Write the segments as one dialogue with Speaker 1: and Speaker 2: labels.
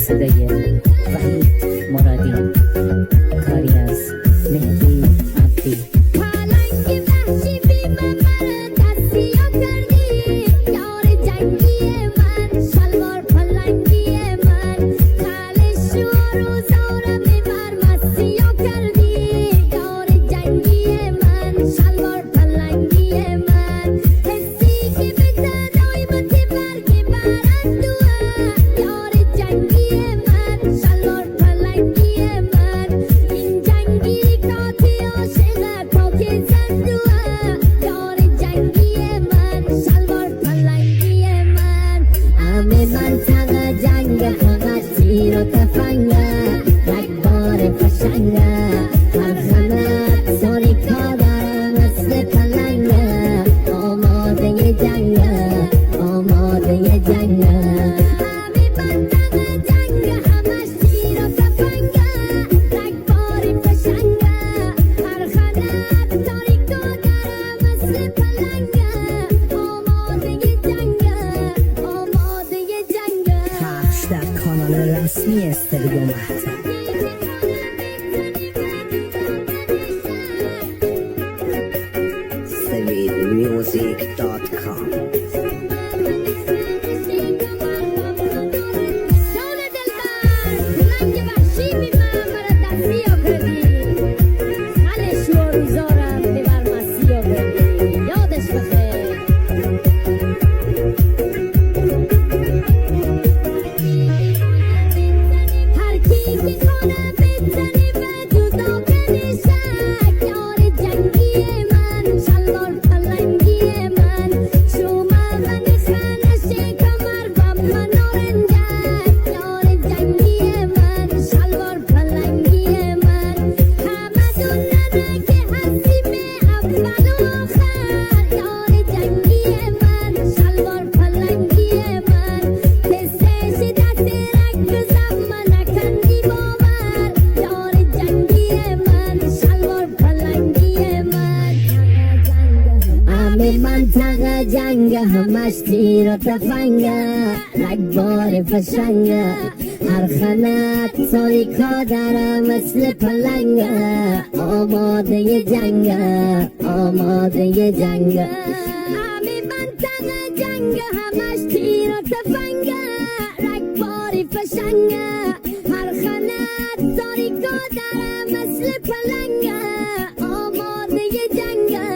Speaker 1: صدای وحید مرادی، کاری از مهدی عبدی. رسمی استودیو مهتاب. SaveedMusic.com. منطقه جنگ همش تیر و تفنگه، رگبار فشنگه، هر خنت تاریکا داره مثل پلنگه، آماده جنگه، آماده جنگه. همه منطقه جنگ همش تیر و تفنگه، رگبار فشنگه، هر خنت تاریکا داره مثل پلنگه، آماده جنگه.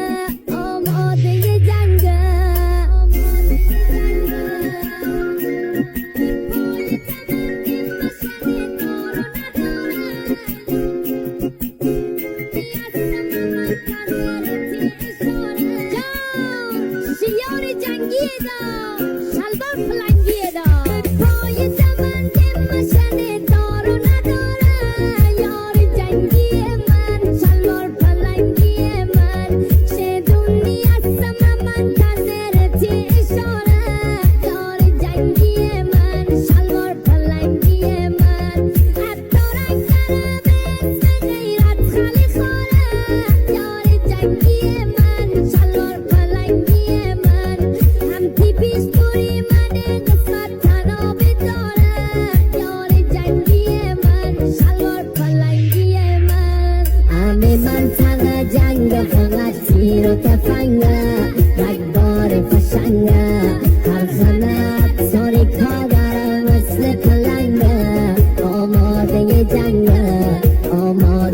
Speaker 1: منطقه جنگ فقط تیر و تفنگه، رگبار فشنگه، هر خنت تاریکا داره مثل پلنگه، آماده جنگه، آماده